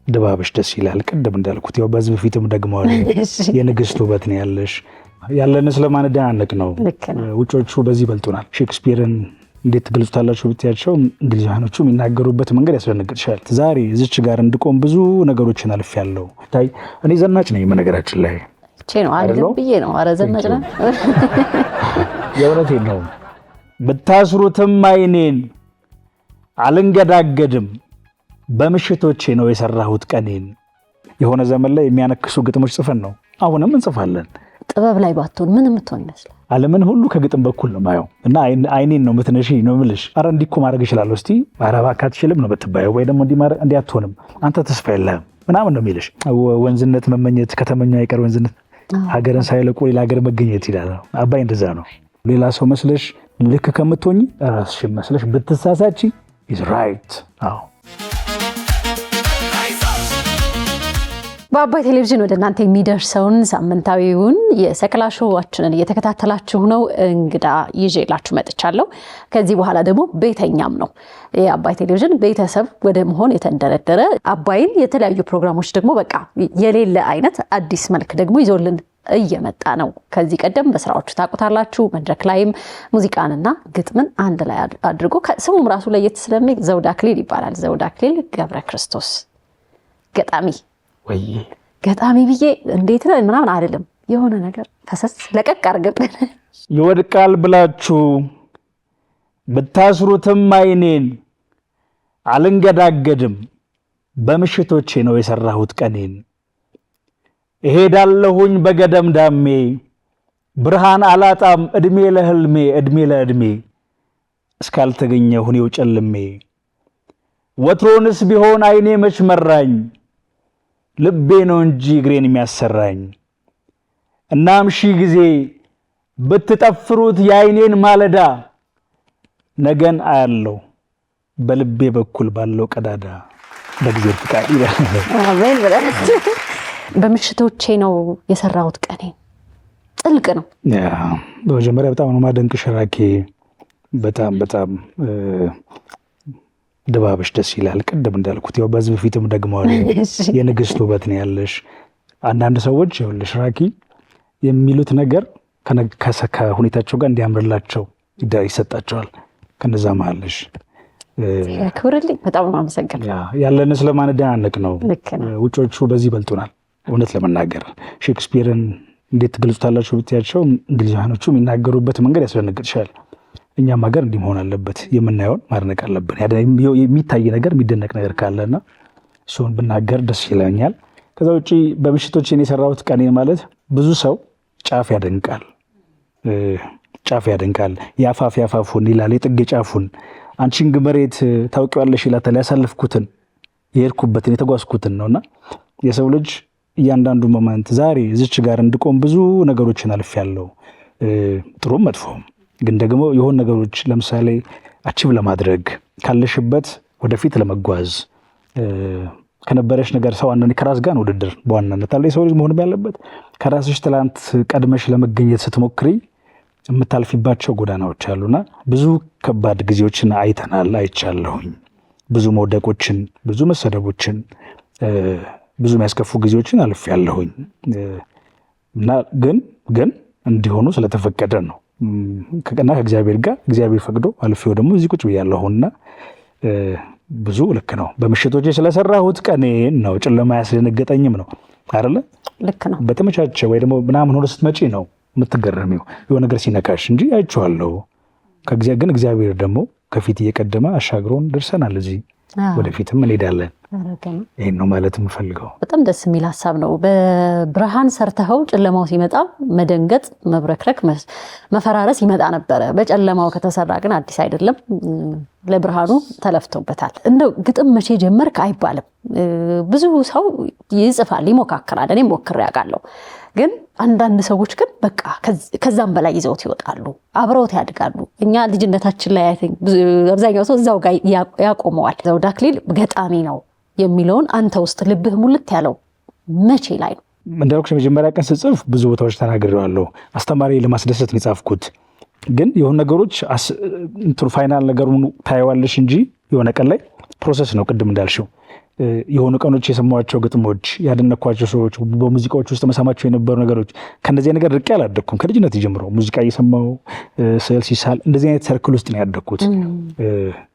ድባብሽ ደስ ይላል። ቅድም እንዳልኩት ያው በህዝብ ፊትም ደግሞ የንግስት ውበት ነው ያለሽ። ያለን ስለማንደናነቅ ነው። ውጮቹ በዚህ ይበልጡናል። ሼክስፒርን እንዴት ትገልጹታላችሁ ብትያቸው እንግሊዛኖቹ የሚናገሩበት መንገድ ያስደነግጥሻል። ዛሬ እዚች ጋር እንድቆም ብዙ ነገሮችን አልፌያለሁ። ታይ እኔ ዘናጭ ነኝ በነገራችን ላይ ነው አይደለም ብዬ ነው። ኧረ ዘናጭ ነኝ የእውነቴን ነው። ብታስሩትም አይኔን አልንገዳገድም በምሽቶቼ ነው የሰራሁት ቀኔን። የሆነ ዘመን ላይ የሚያነክሱ ግጥሞች ጽፈን ነው አሁንም እንጽፋለን። ጥበብ ላይ ባትሆን ምን የምትሆን ይመስላል? ዓለምን ሁሉ ከግጥም በኩል ነው ማየው እና አይኔን ነው ምትነሺ ነው የምልሽ። ኧረ እንዲህ እኮ ማድረግ እችላለሁ እስቲ ኧረ እባክህ አትችልም ነው ብትባየው፣ ወይ ደግሞ እንዲህ አትሆንም አንተ ተስፋ የለህም ምናምን ነው የሚልሽ። ወንዝነት መመኘት ከተመኘው አይቀር ወንዝነት፣ ሀገርን ሳይለቁ ሌላ ሀገር መገኘት ይላል አባይ። እንደዛ ነው። ሌላ ሰው መስለሽ ልክ ከምትሆኝ ራስሽን መስለሽ ብትሳሳቺ ኢዝ ራይት። አዎ በአባይ ቴሌቪዥን ወደ እናንተ የሚደርሰውን ሳምንታዊውን የሰቅላ ሾዋችንን እየተከታተላችሁ ነው። እንግዳ ይዤላችሁ መጥቻለሁ። ከዚህ በኋላ ደግሞ ቤተኛም ነው። የአባይ ቴሌቪዥን ቤተሰብ ወደ መሆን የተንደረደረ አባይን የተለያዩ ፕሮግራሞች ደግሞ በቃ የሌለ አይነት አዲስ መልክ ደግሞ ይዞልን እየመጣ ነው። ከዚህ ቀደም በስራዎቹ ታውቁታላችሁ። መድረክ ላይም ሙዚቃንና ግጥምን አንድ ላይ አድርጎ ስሙም ራሱ ለየት ስለሚል ዘውድ አክሊል ይባላል። ዘውድ አክሊል ገብረ ክርስቶስ ገጣሚ ወይ ገጣሚ ብዬ እንዴት ነው ምናምን አይደለም፣ የሆነ ነገር ፈሰስ ለቀቅ አድርገን ይወድቃል ብላችሁ ብታስሩትም አይኔን አልንገዳገድም በምሽቶቼ ነው የሰራሁት ቀኔን። እሄዳለሁኝ በገደም ዳሜ ብርሃን አላጣም እድሜ ለህልሜ እድሜ ለእድሜ እስካልተገኘሁ እኔው ጨልሜ። ወትሮንስ ቢሆን አይኔ መች መራኝ ልቤ ነው እንጂ እግሬን የሚያሰራኝ። እናም ሺህ ጊዜ ብትጠፍሩት የአይኔን ማለዳ ነገን አያለው በልቤ በኩል ባለው ቀዳዳ በጊዜ ፍቃድ ይላል። አሜን ብለን በምሽቶቼ ነው የሰራሁት ቀኔን። ጥልቅ ነው። በመጀመሪያ በጣም ነው ማደንቅሽ ራኬ። በጣም ድባብሽ ደስ ይላል። ቅድም እንዳልኩት ያው በህዝብ ፊትም ደግሞ የንግስት ውበት ነው ያለሽ። አንዳንድ ሰዎች ይኸውልሽ ራኪ የሚሉት ነገር ከሁኔታቸው ጋር እንዲያምርላቸው ይሰጣቸዋል። ከነዛ መሀልሽ ክብርልኝ። በጣም ነው አመሰግናለሁ። ያለን ስለማንደናነቅ ነው። ውጮቹ በዚህ ይበልጡናል። እውነት ለመናገር ሼክስፒርን እንዴት ትገልጹታላችሁ ብትያቸው እንግሊዛኖቹ የሚናገሩበት መንገድ ያስደነግጥሻል። እኛም ሀገር እንዲህ መሆን አለበት። የምናየውን ማድነቅ አለብን። የሚታይ ነገር የሚደነቅ ነገር ካለና እሱን ብናገር ደስ ይለኛል። ከዛ ውጪ በምሽቶቼን የሰራሁት ቀኔ ማለት ብዙ ሰው ጫፍ ያደንቃል። ያፋፉን ይላል የጥግ ጫፉን። አንቺን ግመሬት ታውቂዋለሽ ይላታል ያሳለፍኩትን የሄድኩበትን የተጓዝኩትን ነውና የሰው ልጅ እያንዳንዱ ሞመንት ዛሬ እዚች ጋር እንድቆም ብዙ ነገሮችን አልፌያለሁ፣ ጥሩም መጥፎም። ግን ደግሞ የሆኑ ነገሮች ለምሳሌ አቺቭ ለማድረግ ካለሽበት ወደፊት ለመጓዝ ከነበረሽ ነገር ሰው አንዳንዴ ከራስ ጋር ውድድር በዋናነት አለ የሰው ልጅ መሆን ያለበት። ከራስሽ ትላንት ቀድመሽ ለመገኘት ስትሞክሪ የምታልፊባቸው ጎዳናዎች አሉና ብዙ ከባድ ጊዜዎችን አይቻለሁኝ። ብዙ መውደቆችን፣ ብዙ መሰደቦችን፣ ብዙ የሚያስከፉ ጊዜዎችን አልፌያለሁኝ እና ግን እንዲሆኑ ስለተፈቀደ ነው ከቀና ከእግዚአብሔር ጋር እግዚአብሔር ፈቅዶ አልፌው ደግሞ እዚህ ቁጭ ብያለሁና ብዙ ልክ ነው። በምሽቶቼ ስለሰራሁት ቀኔን ነው። ጨለማ ያስደነገጠኝም ነው አይደለ? ልክ ነው። በተመቻቸ ወይ ደግሞ ምናምን ሆነ ስትመጪ ነው የምትገረሚው የሆነ ነገር ሲነካሽ እንጂ አይቼዋለሁ። ግን እግዚአብሔር ደግሞ ከፊት እየቀደመ አሻግሮን ደርሰናል። እዚህ ወደፊትም እንሄዳለን። ይሄን ነው ማለት የምፈልገው። በጣም ደስ የሚል ሀሳብ ነው። በብርሃን ሰርተኸው ጨለማው ሲመጣ መደንገጥ፣ መብረክረክ፣ መፈራረስ ይመጣ ነበረ። በጨለማው ከተሰራ ግን አዲስ አይደለም። ለብርሃኑ ተለፍቶበታል። እንደው ግጥም መቼ ጀመርክ አይባልም። ብዙ ሰው ይጽፋል፣ ይሞካከራል። እኔም ሞክሬ ያውቃለሁ። ግን አንዳንድ ሰዎች ግን በቃ ከዛም በላይ ይዘውት ይወጣሉ፣ አብረውት ያድጋሉ። እኛ ልጅነታችን ላይ አብዛኛው ሰው እዛው ጋር ያቆመዋል። ዘውድ አክሊል ገጣሚ ነው የሚለውን አንተ ውስጥ ልብህ ሙልት ያለው መቼ ላይ ነው? እንዳልኩሽ መጀመሪያ ቀን ስጽፍ ብዙ ቦታዎች ተናግሬዋለሁ። አስተማሪ ለማስደሰት ነው የጻፍኩት። ግን የሆኑ ነገሮች ፋይናል ነገሩን ታየዋለሽ እንጂ የሆነ ቀን ላይ ፕሮሰስ ነው። ቅድም እንዳልሽው የሆኑ ቀኖች የሰማኋቸው ግጥሞች፣ ያደነኳቸው ሰዎች፣ በሙዚቃዎች ውስጥ መሰማቸው የነበሩ ነገሮች ከእንደዚህ ነገር ርቄ አላደግኩም። ከልጅነት ጀምሮ ሙዚቃ እየሰማሁ ስዕል ሲሳል እንደዚህ አይነት ሰርክል ውስጥ ነው ያደግኩት።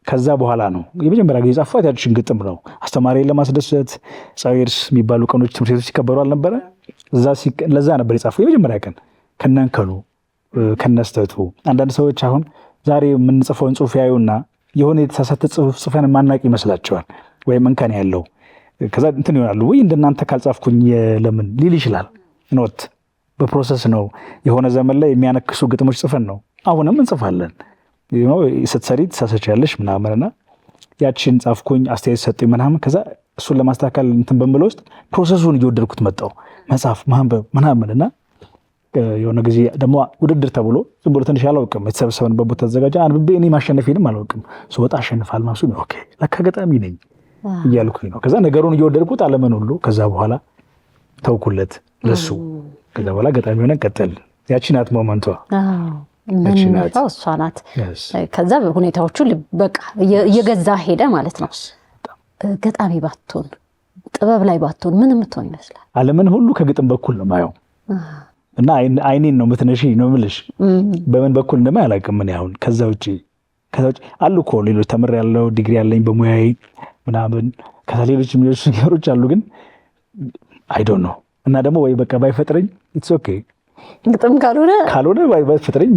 ከዛ በኋላ ነው የመጀመሪያ ጊዜ ጻፍኳት ያችን ግጥም ነው። አስተማሪን ለማስደሰት ጻዊርስ የሚባሉ ቀኖች ትምህርት ቤቶች ሲከበሩ አልነበረ? ለዛ ነበር የጻፍኩት የመጀመሪያ ቀን ከነንከኑ ከነስተቱ። አንዳንድ ሰዎች አሁን ዛሬ የምንጽፈውን ጽሁፍ ያዩና የሆነ የተሳሳተ ጽሁፍ ጽፈን ማናቅ ይመስላቸዋል ወይም እንከን ያለው ከዛ እንትን ይሆናሉ። ወይ እንደናንተ ካልጻፍኩኝ ለምን ሊል ይችላል። ኖት በፕሮሰስ ነው። የሆነ ዘመን ላይ የሚያነክሱ ግጥሞች ጽፈን ነው አሁንም እንጽፋለን። ስትሰሪ ትሳሳቻለሽ ምናምንና ያችን ጻፍኩኝ፣ አስተያየት ሰጡኝ ምናምን። ከዛ እሱን ለማስተካከል እንትን በምለው ውስጥ ፕሮሰሱን እየወደድኩት መጣው መጻፍ ማንበብ ምናምንና የሆነ ጊዜ ደግሞ ውድድር ተብሎ ዝም ብሎ ትንሽ አላውቅም የተሰበሰበንበት ቦታ ተዘጋጀ። አንብቤ እኔ ማሸነፌንም አላውቅም። ስወጣ አሸንፋል ማሱ ኦኬ ለካ ገጣሚ ነኝ እያልኩኝ ነው። ከዛ ነገሩን እየወደድኩት አለመን ሁሉ ከዛ በኋላ ተውኩለት ለሱ። ከዛ በኋላ ገጣሚ ሆነን ቀጠል። ያቺ ናት ሞመንቷ፣ እሷ ናት። ከዛ ሁኔታዎቹ በቃ እየገዛ ሄደ ማለት ነው። ገጣሚ ባትሆን ጥበብ ላይ ባትሆን ምን የምትሆን ይመስላል? አለምን ሁሉ ከግጥም በኩል ነው ማየው እና አይኔን ነው ምትነሺ ነው የምልሽ። በምን በኩል እንደማይ አላውቅም። ምን አሁን ከዛ ውጪ አሉ እኮ ሌሎች ተምር ያለው ዲግሪ ያለኝ በሙያዬ ምናምን ከዛ ሌሎች ነገሮች አሉ፣ ግን አይ ዶንት ኖ። እና ደግሞ ወይ በቃ ባይፈጥረኝ ኢትስ ኦኬ ግጥም ካልሆነ ባይፈጥረኝ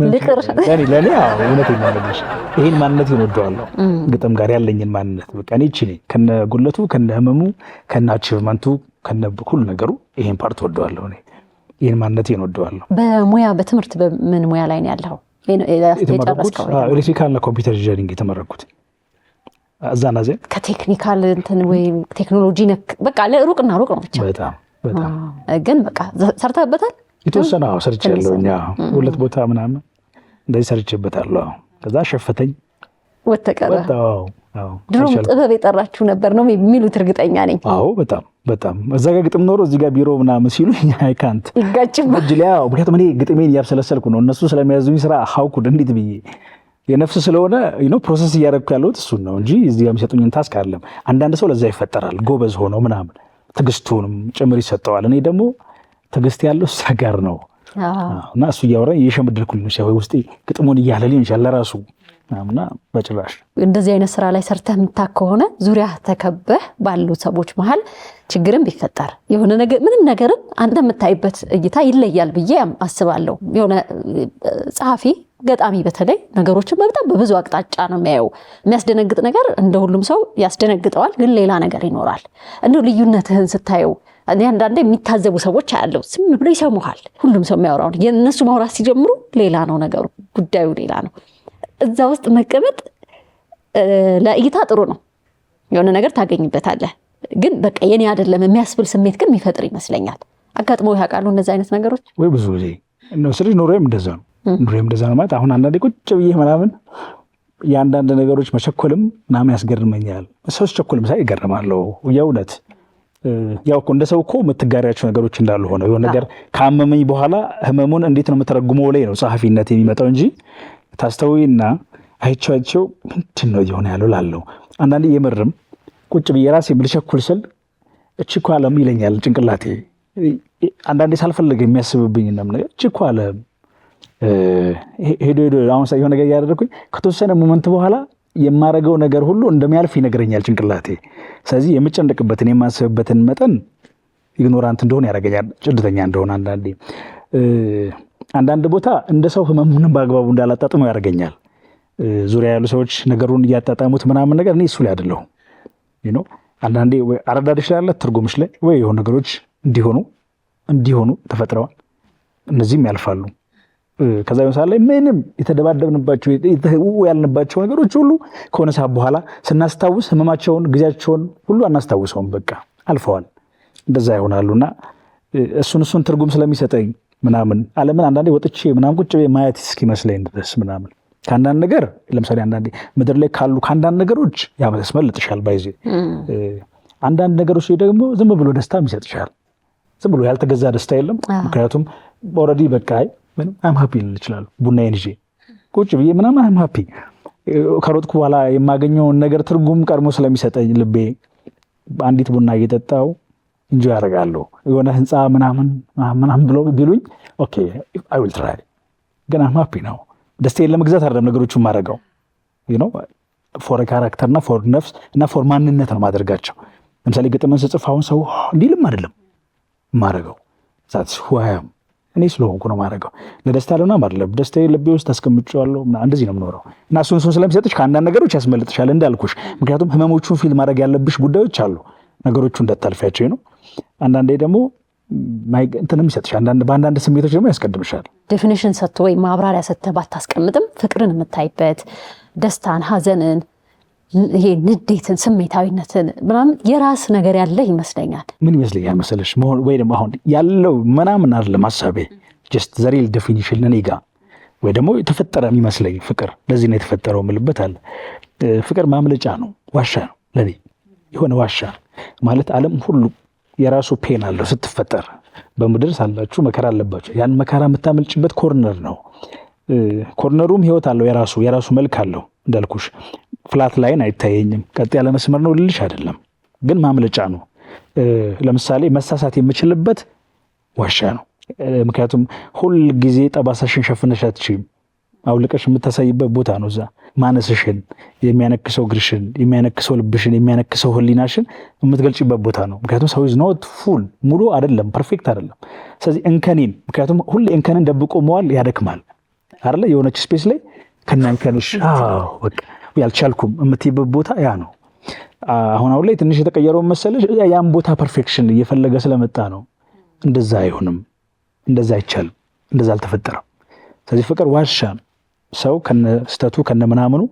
ለኔ እውነቴን ነው የምልሽ። ይሄን ማንነት ይወደዋለሁ ግጥም ጋር ያለኝን ማንነት በቃ እኔ እቺ ነኝ ከነ ጉለቱ ከነ ህመሙ ከነ አቺቭመንቱ ከነ ሁሉ ነገሩ ይሄን ፓርት ወደዋለሁ እኔ። ይሄን ማንነት ይወደዋለሁ። በሙያ በትምህርት በምን ሙያ ላይ ነው ያለው? ኤሌክትሪካል እና ኮምፒውተር ኢንጂነሪንግ የተመረኩት እዛና ዘ ከቴክኒካል እንትን ወይ ቴክኖሎጂ ነክ በቃ ለሩቅና ሩቅ ነው ብቻ። በጣም ግን በቃ ሰርተህበታል? የተወሰነ ሰርቻለሁ። ሁለት ቦታ ምናምን እንደዚህ ሰርቼበታለሁ። ከዛ ሸፈተኝ ወተቀረ። ድሮም ጥበብ የጠራችሁ ነበር ነው የሚሉት እርግጠኛ ነኝ። አዎ በጣም እዛ ጋር ግጥም ኖሮ እዚህ ጋር ቢሮ ምናምን ሲሉ አይካንት ይጋጭም እጅሊያው። ምክንያቱም እኔ ግጥሜን እያብሰለሰልኩ ነው እነሱ ስለሚያዙኝ ስራ ሀውኩድ እንዴት ብዬ የነፍስ ስለሆነ ፕሮሰስ እያደረግኩ ያለሁት እሱን ነው እንጂ እዚህ ጋር የሚሰጡኝን ታስክ አይደለም። አንዳንድ ሰው ለዛ ይፈጠራል ጎበዝ ሆኖ ምናምን ትዕግስቱንም ጭምር ይሰጠዋል። እኔ ደግሞ ትዕግስት ያለው እዛ ጋር ነው እና እሱ እያወራኝ እየሸመደድኩልኝ ነው ውስጤ ግጥሙን እያለልኝ ይችላል ለራሱ እና በጭራሽ እንደዚህ አይነት ስራ ላይ ሰርተህ የምታክ ከሆነ ዙሪያ ተከበህ ባሉ ሰዎች መሀል ችግርን ቢፈጠር የሆነ ነገር ምንም ነገርን አንተ የምታይበት እይታ ይለያል ብዬ አስባለሁ። የሆነ ጸሐፊ ገጣሚ በተለይ ነገሮችን በጣም በብዙ አቅጣጫ ነው የሚያየው። የሚያስደነግጥ ነገር እንደ ሁሉም ሰው ያስደነግጠዋል፣ ግን ሌላ ነገር ይኖራል። እንደው ልዩነትህን ስታየው አንዳንዴ የሚታዘቡ ሰዎች አያለው። ዝም ብሎ ይሰሙሃል። ሁሉም ሰው የሚያወራው የእነሱ ማውራት ሲጀምሩ ሌላ ነው ነገሩ፣ ጉዳዩ ሌላ ነው። እዛ ውስጥ መቀመጥ ለእይታ ጥሩ ነው፣ የሆነ ነገር ታገኝበታለህ። ግን በቃ የኔ አይደለም የሚያስብል ስሜት ግን የሚፈጥር ይመስለኛል። አጋጥሞ ያውቃሉ እነዚህ አይነት ነገሮች ወይ? ብዙ ጊዜ ነው ስልሽ ኖሬም እንደዛ ነው ማለት አሁን አንዳንዴ ቁጭ ብዬ ምናምን የአንዳንድ ነገሮች መቸኮልም ምናምን ያስገርመኛል። ሰው ሲቸኮልም ሳይ ይገርማለሁ የእውነት። ያው እኮ እንደ ሰው እኮ የምትጋሪያቸው ነገሮች እንዳሉ ሆነው የሆነ ነገር ካመመኝ በኋላ ህመሙን እንዴት ነው የምተረጉመው ላይ ነው ጸሐፊነት የሚመጣው እንጂ ታስተውይና አይቻቸው ምንድን ነው እየሆነ ያለው ላለው አንዳንዴ የምርም ቁጭ ብዬ ራሴ ልቸኩል ስል እቺ እኮ ዓለም ይለኛል ጭንቅላቴ። አንዳንዴ ሳልፈልግ የሚያስብብኝ ነገር እቺ እኮ ዓለም ሄዶ አሁን ሳይሆን ነገር እያደረኩኝ ከተወሰነ ሞመንት በኋላ የማረገው ነገር ሁሉ እንደሚያልፍ ይነግረኛል ጭንቅላቴ። ስለዚህ የምጨንቅበትን የማስብበትን መጠን ኢግኖራንት እንደሆነ ያደርገኛል፣ ጭድተኛ እንደሆነ አንዳንድ ቦታ እንደ ሰው ህመሙን በአግባቡ እንዳላጣጥመው ያደርገኛል። ዙሪያ ያሉ ሰዎች ነገሩን እያጣጣሙት ምናምን ነገር እኔ እሱ ላይ አይደለሁም። አንዳንዴ ወይ አረዳድሽ ላይ ያለ ትርጉምሽ ላይ ወይ የሆኑ ነገሮች እንዲሆኑ ተፈጥረዋል፣ እነዚህም ያልፋሉ። ከዛ ይመስላል ላይ ምንም የተደባደብንባቸው ያልንባቸው ነገሮች ሁሉ ከሆነ ሰዓት በኋላ ስናስታውስ ህመማቸውን ጊዜያቸውን ሁሉ አናስታውሰውም፣ በቃ አልፈዋል። እንደዛ ይሆናሉና እሱን ትርጉም ስለሚሰጠኝ ምናምን ዓለምን አንዳንዴ ወጥቼ ምናምን ቁጭ ብዬ ማየት እስኪመስለኝ ድረስ ምናምን ከአንዳንድ ነገር ለምሳሌ አንዳንዴ ምድር ላይ ካሉ ከአንዳንድ ነገሮች ያስመልጥሻል ባይዜ አንዳንድ ነገሮች ደግሞ ዝም ብሎ ደስታ ይሰጥሻል። ዝም ብሎ ያልተገዛ ደስታ የለም። ምክንያቱም ኦልሬዲ በቃ ምንም አም ሃፒ ልል እችላለሁ። ቡናዬን ይዤ ቁጭ ብዬ ምናምን አም ሃፒ ከሮጥኩ በኋላ የማገኘውን ነገር ትርጉም ቀድሞ ስለሚሰጠኝ ልቤ አንዲት ቡና እየጠጣው እንጆ ያደርጋለሁ የሆነ ህንፃ ምናምን ብሎ ቢሉኝ ኦኬ አይ ዊል ትራይ ግን አም ሃፒ ነው። ደስታዬን ለመግዛት አይደለም ነገሮቹን ማድረገው ፎር ካራክተር እና ፎር ነፍስ እና ፎር ማንነት ነው ማድረጋቸው። ለምሳሌ ግጥምን ስጽፍ አሁን ሰው እንዲልም አይደለም ማድረገው ዛትስ ሁያም እኔ ስለሆንኩ ነው ማድረገው። ለደስታ ለምናም አይደለም ደስታዬ ልቤ ውስጥ አስቀምጬዋለሁ እንደዚህ ነው የምኖረው እና እሱን ስለሚሰጥሽ ከአንዳንድ ነገሮች ያስመልጥሻል እንዳልኩሽ። ምክንያቱም ህመሞቹን ፊል ማድረግ ያለብሽ ጉዳዮች አሉ ነገሮቹ እንዳታልፊያቸው ነው። አንዳንዴ ደግሞ እንትንም ይሰጥሻል፣ በአንዳንድ ስሜቶች ደግሞ ያስቀድምሻል። ዴፊኒሽን ሰጥቶ ወይ ማብራሪያ ሰጥተህ ባታስቀምጥም ፍቅርን የምታይበት ደስታን፣ ሀዘንን፣ ይሄ ንዴትን፣ ስሜታዊነትን ምናምን የራስ ነገር ያለ ይመስለኛል። ምን ይመስለኛል መሰለሽ ወይ ደግሞ አሁን ያለው ምናምን አይደለም ሀሳቤ ጀስት ዘሬል ዴፊኒሽን እኔ ጋ ወይ ደግሞ የተፈጠረ የሚመስለኝ ፍቅር ለዚህ ነው የተፈጠረው የምልበት አለ። ፍቅር ማምለጫ ነው፣ ዋሻ ነው ለኔ የሆነ ዋሻ ማለት ዓለም ሁሉ የራሱ ፔን አለው። ስትፈጠር በምድር ሳላችሁ መከራ አለባችሁ። ያን መከራ የምታመልጭበት ኮርነር ነው። ኮርነሩም ህይወት አለው፣ የራሱ መልክ አለው። እንዳልኩሽ ፍላት ላይን አይታየኝም፣ ቀጥ ያለ መስመር ነው ልልሽ አይደለም፣ ግን ማምለጫ ነው። ለምሳሌ መሳሳት የምችልበት ዋሻ ነው። ምክንያቱም ሁል ጊዜ ጠባሳሽን ሸፍነሽ አትችይም፣ አውልቀሽ የምታሳይበት ቦታ ነው። እዛ ማነስሽን የሚያነክሰው እግርሽን፣ የሚያነክሰው ልብሽን፣ የሚያነክሰው ህሊናሽን የምትገልጭበት ቦታ ነው። ምክንያቱም ሰው ኢዝ ኖት ፉል ሙሉ አይደለም፣ ፐርፌክት አይደለም። ስለዚህ እንከኔን ምክንያቱም ሁሌ እንከንን ደብቆ መዋል ያደክማል አይደለ? የሆነች ስፔስ ላይ ከናንከንሽ በቃ ያልቻልኩም የምትይበት ቦታ ያ ነው። አሁን ላይ ትንሽ የተቀየረው መሰለሽ ያን ቦታ ፐርፌክሽን እየፈለገ ስለመጣ ነው። እንደዛ አይሆንም፣ እንደዛ አይቻልም፣ እንደዛ አልተፈጠረም። ስለዚህ ፍቅር ዋሻ ነው። ሰው ከነስተቱ ከነምናምኑ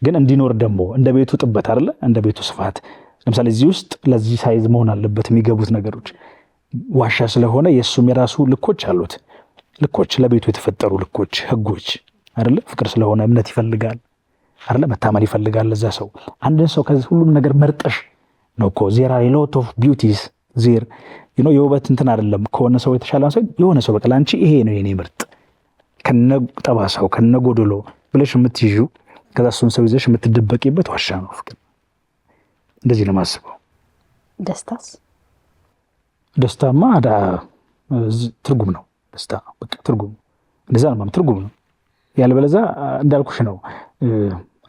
ግን እንዲኖር ደግሞ እንደ ቤቱ ጥበት አይደለ? እንደ ቤቱ ስፋት። ለምሳሌ እዚህ ውስጥ ለዚህ ሳይዝ መሆን አለበት የሚገቡት ነገሮች። ዋሻ ስለሆነ የእሱም የራሱ ልኮች አሉት። ልኮች ለቤቱ የተፈጠሩ ልኮች፣ ህጎች አይደለ? ፍቅር ስለሆነ እምነት ይፈልጋል አይደለ? መታመን ይፈልጋል። ለዛ ሰው አንድን ሰው ከዚህ ሁሉም ነገር መርጠሽ ነው እኮ ዜራ ሎት ኦፍ ቢዩቲስ ዜር የውበት እንትን አይደለም ከሆነ ሰው የተሻለ ሰው የሆነ ሰው በቃ አንቺ ይሄ ነው የኔ ምርጥ ከነ ጠባሳው ከነ ጎዶሎ ብለሽ የምትይዡ ከዛ እሱን ሰው ይዘሽ የምትደበቂበት ዋሻ ነው ፍቅር። እንደዚህ ነው የማስበው። ደስታስ? ደስታማ ትርጉም ነው። ደስታ በቃ ትርጉም እንደዛ ነው፣ ትርጉም ነው። ያለበለዚያ እንዳልኩሽ ነው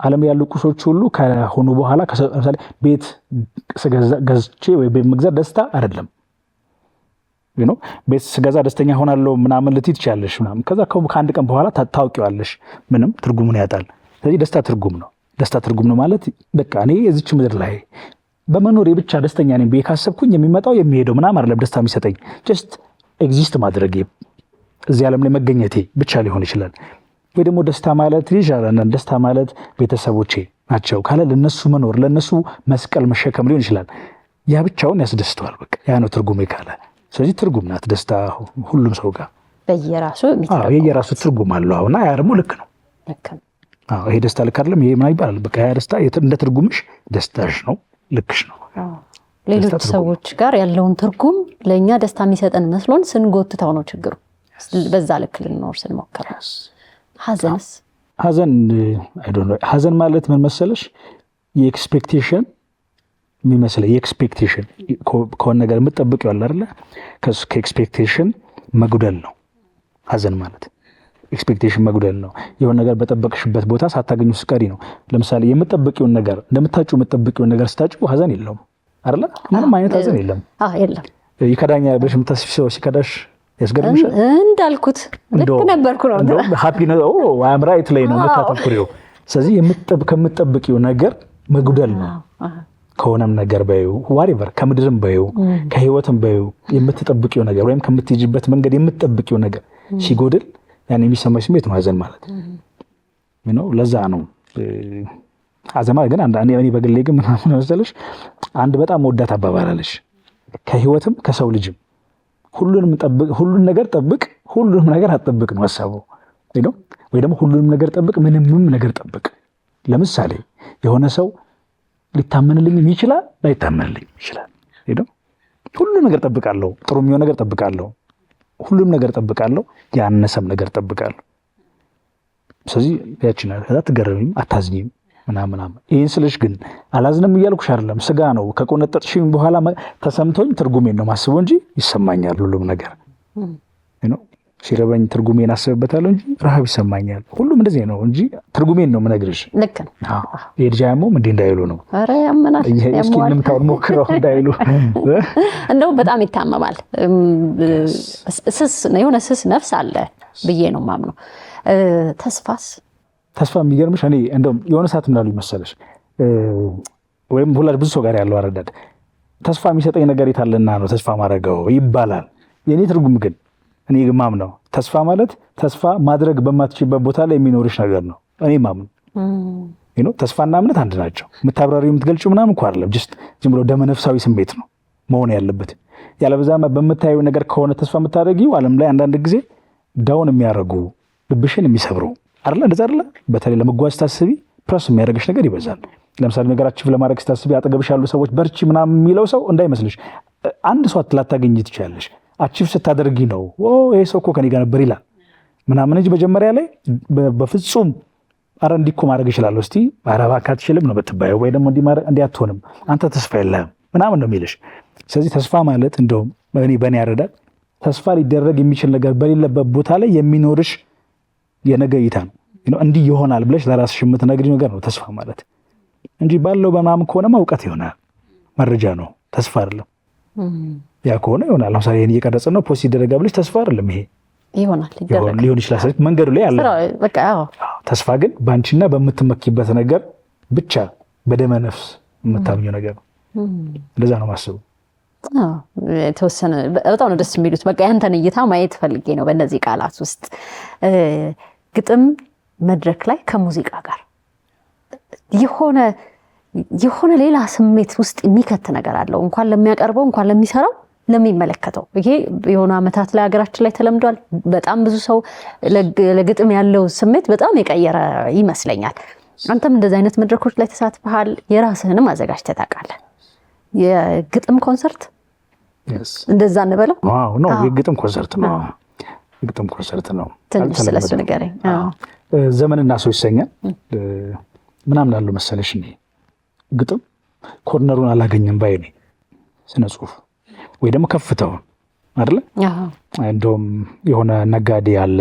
ዓለም ያሉ ቁሶች ሁሉ ከሆኑ በኋላ ለምሳሌ ቤት ገዝቼ ወይ ቤት መግዛት ደስታ አይደለም። ቤት ስገዛ ደስተኛ ሆናለሁ ምናምን ልትይ ትችያለሽ ምናምን፣ ከዛ ከአንድ ቀን በኋላ ታውቂዋለሽ፣ ምንም ትርጉሙን ያጣል። ስለዚህ ደስታ ትርጉም ነው። ደስታ ትርጉም ነው ማለት በቃ እኔ እዚች ምድር ላይ በመኖሬ ብቻ ደስተኛ ነኝ ብዬ ካሰብኩኝ የሚመጣው የሚሄደው ምናምን አይደለም ደስታ የሚሰጠኝ ጀስት ኤግዚስት ማድረጌ እዚህ ዓለም ላይ መገኘቴ ብቻ ሊሆን ይችላል። ወይ ደግሞ ደስታ ማለት ይሻላል፣ ደስታ ማለት ቤተሰቦቼ ናቸው ካለ ለነሱ መኖር ለነሱ መስቀል መሸከም ሊሆን ይችላል። ያ ብቻውን ያስደስተዋል። በቃ ያ ነው ትርጉሜ ካለ። ስለዚህ ትርጉም ናት ደስታ ሁሉም ሰው ጋር የየራሱ ትርጉም አለው። እና ያ ደግሞ ልክ ነው። ይሄ ደስታ ልክ አይደለም ይሄ ምን ይባላል? በቃ ያ ደስታ እንደ ትርጉምሽ ደስታሽ ነው፣ ልክሽ ነው። ሌሎች ሰዎች ጋር ያለውን ትርጉም ለእኛ ደስታ የሚሰጠን መስሎን ስንጎትተው ነው ችግሩ። በዛ ልክ ልንኖር ስንሞክር። ሀዘንስ? ሀዘን ማለት ምን መሰለሽ የኤክስፔክቴሽን የሚመስለኝ የኤክስፔክቴሽን ከሆነ ነገር የምትጠብቂው አለ አይደለ? ከኤክስፔክቴሽን መጉደል ነው ሀዘን ማለት። ኤክስፔክቴሽን መጉደል ነው። የሆነ ነገር በጠበቅሽበት ቦታ ሳታገኙ ስቀሪ ነው። ለምሳሌ የምትጠብቂውን ነገር እንደምታጩ የምትጠብቂውን ነገር ስታጩ ሀዘን የለውም አይደለ? ምንም አይነት ሀዘን የለም። የለም። ይከዳኛል ብለሽ የምታስቢ ሰው ሲከዳሽ ያስገርምሻል። እንዳልኩት ልክ ነበርኩ ነው እንደውም ሃፒ ነው አም ራይት ላይ ነው የምታተኩሪው። ስለዚህ ከምትጠብቂው ነገር መጉደል ነው። ከሆነም ነገር በዩ ዋሬቨር ከምድርም በዩ ከህይወትም በዩ የምትጠብቂው ነገር ወይም ከምትሄጂበት መንገድ የምትጠብቂው ነገር ሲጎድል ያን የሚሰማሽ ስሜት ነው ሀዘን ማለት ነው። ለዛ ነው ሀዘን ግን እኔ በግሌ ግን ምናምን መሰለሽ አንድ በጣም ወዳት አባባል አለሽ ከህይወትም ከሰው ልጅም ሁሉን ነገር ጠብቅ፣ ሁሉንም ነገር አትጠብቅ ነው ሀሳቡ። ወይ ደግሞ ሁሉንም ነገር ጠብቅ፣ ምንም ነገር ጠብቅ። ለምሳሌ የሆነ ሰው ሊታመንልኝም ይችላል ላይታመንልኝ ይችላል። ሁሉም ነገር ጠብቃለሁ፣ ጥሩ የሚሆን ነገር ጠብቃለሁ፣ ሁሉም ነገር ጠብቃለሁ፣ ያነሰም ነገር ጠብቃለሁ። ስለዚህ ያቺ ከዛ ትገረሚም አታዝኝም ምናምን ይህን ስልሽ ግን አላዝንም እያልኩሽ አይደለም። ስጋ ነው ከቆነጠጥሽኝ በኋላ ተሰምቶኝ ትርጉሜን ነው ማስበው እንጂ ይሰማኛል ሁሉም ነገር ሲረበኝ ትርጉሜን አስብበታለሁ እንጂ ረሃብ ይሰማኛል። ሁሉም እንደዚህ ነው እንጂ ትርጉሜን ነው የምነግርሽ። ልክ ነው። የልጅ ያመው እንዴ እንዳይሉ ነው። ኧረ ያመናል። እስኪ እንምታውን ሞክረው እንዳይሉ እንደው በጣም ይታመማል። የሆነ ስስ ነፍስ አለ ብዬ ነው የማምነው። ተስፋ የሚገርምሽ እኔ እንደውም የሆነ ሰዓት ምን አሉኝ መሰለሽ ወይም ሁላ ብዙ ሰው ጋር ያለው አረዳድ ተስፋ የሚሰጠኝ ነገር የታለና ነው ተስፋ ማድረገው ይባላል። የኔ ትርጉም ግን እኔ ማምነው ተስፋ ማለት ተስፋ ማድረግ በማትችልበት ቦታ ላይ የሚኖርሽ ነገር ነው። እኔ ማምነው ተስፋና እምነት አንድ ናቸው። የምታብራሪው የምትገልጪው ምናምን እኮ አይደለም። ጀስት ዝም ብሎ ደመነፍሳዊ ስሜት ነው መሆን ያለበት። ያለበዛ በምታየው ነገር ከሆነ ተስፋ የምታደርጊው ዓለም ላይ አንዳንድ ጊዜ ዳውን የሚያደርጉ ልብሽን የሚሰብሩ አይደለ? እንደዛ አይደለ? በተለይ ለመጓዝ ታስቢ ፕረስ የሚያደርግሽ ነገር ይበዛል። ለምሳሌ ነገራችን ለማድረግ ስታስቢ አጠገብሽ ያሉ ሰዎች በርቺ ምናምን የሚለው ሰው እንዳይመስልሽ አንድ ሰው ላታገኝ ትችላለሽ። አቺቭ ስታደርጊ ነው ይሄ ሰው እኮ ከኔ ጋር ነበር ይላል ምናምን እንጂ መጀመሪያ ላይ በፍጹም አረ እንዲህ እኮ ማድረግ እችላለሁ እስቲ ኧረ እባክህ አትችልም ነው ብትባየው ወይ ደግሞ እንዲህ አትሆንም አንተ ተስፋ የለህም ምናምን ነው የሚልሽ። ስለዚህ ተስፋ ማለት እንደውም በእኔ ያረዳል ተስፋ ሊደረግ የሚችል ነገር በሌለበት ቦታ ላይ የሚኖርሽ የነገ እይታ ነው። እንዲህ ይሆናል ብለሽ ለራስሽ የምትነግሪው ነገር ነው ተስፋ ማለት እንጂ ባለው በምናምን ከሆነማ እውቀት ይሆናል መረጃ ነው ተስፋ አይደለም። ያ ከሆነ ይሆናል። ለምሳሌ ይሄን እየቀረጽን ነው ፖስት ይደረጋል ብለሽ ተስፋ አይደለም ይሄ ይሆናል ሊሆን ይችላል። ስለዚህ መንገዱ ላይ ያለ ተስፋ ግን በአንቺና በምትመኪበት ነገር ብቻ በደመ ነፍስ የምታምኘው ነገር ነው። እንደዛ ነው ማስበው። የተወሰነ በጣም ነው ደስ የሚሉት። በቃ ያንተን እይታ ማየት ፈልጌ ነው በእነዚህ ቃላት ውስጥ። ግጥም መድረክ ላይ ከሙዚቃ ጋር የሆነ ሌላ ስሜት ውስጥ የሚከት ነገር አለው። እንኳን ለሚያቀርበው እንኳን ለሚሰራው ለሚመለከተው። ይሄ የሆነ ዓመታት ላይ ሀገራችን ላይ ተለምዷል። በጣም ብዙ ሰው ለግጥም ያለው ስሜት በጣም የቀየረ ይመስለኛል። አንተም እንደዚህ አይነት መድረኮች ላይ ተሳትፈሃል፣ የራስህንም አዘጋጅተህ ታውቃለህ። የግጥም ኮንሰርት እንደዛ እንበለው? አዎ ነው፣ የግጥም ኮንሰርት ነው። የግጥም ኮንሰርት ነው። ትንሽ ስለሱ ንገረኝ። ዘመንና ሰው ይሰኛል። ምናምን አለው መሰለሽ እኔ ግጥም ኮርነሩን አላገኘም ባይ ነኝ። ስነ ጽሁፍ ወይ ደግሞ ከፍተውን አይደለ? እንደውም የሆነ ነጋዴ ያለ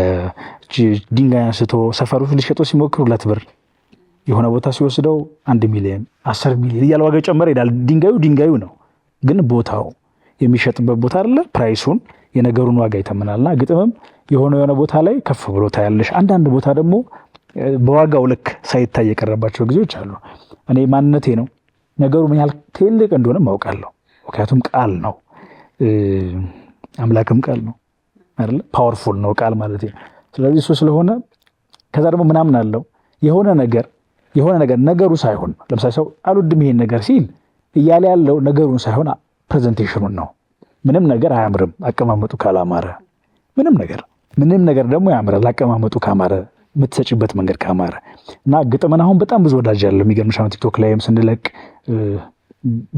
ድንጋይ አንስቶ ሰፈር ውስጥ ሊሸጦ ሲሞክር 2 ብር የሆነ ቦታ ሲወስደው 1 ሚሊዮን 10 ሚሊዮን እያለ ዋጋ ጨመረ ይላል። ድንጋዩ ነው ግን ቦታው የሚሸጥበት ቦታ አይደለ? ፕራይሱን የነገሩን ዋጋ ይተምናልና ግጥምም የሆነ ቦታ ላይ ከፍ ብሎ ታያለሽ። አንዳንድ ቦታ ደግሞ በዋጋው ልክ ሳይታይ የቀረባቸው ጊዜዎች አሉ። እኔ ማንነቴ ነው ነገሩ ምን ያህል ትልቅ እንደሆነ ማውቃለሁ። ምክንያቱም ቃል ነው፣ አምላክም ቃል ነው አይደለ? ፓወርፉል ነው ቃል ማለት ነው። ስለዚህ እሱ ስለሆነ ከዛ ደግሞ ምናምን አለው የሆነ ነገር ነገሩ ሳይሆን ለምሳሌ ሰው አልወድም ይሄን ነገር ሲል እያለ ያለው ነገሩን ሳይሆን ፕሬዘንቴሽኑን ነው። ምንም ነገር አያምርም አቀማመጡ ካላማረ። ምንም ነገር ደግሞ ያምራል አቀማመጡ ካማረ፣ የምትሰጪበት መንገድ ካማረ። እና ግጥምን አሁን በጣም ብዙ ወዳጅ ያለው የሚገርምሽ ቲክቶክ ላይም ስንለቅ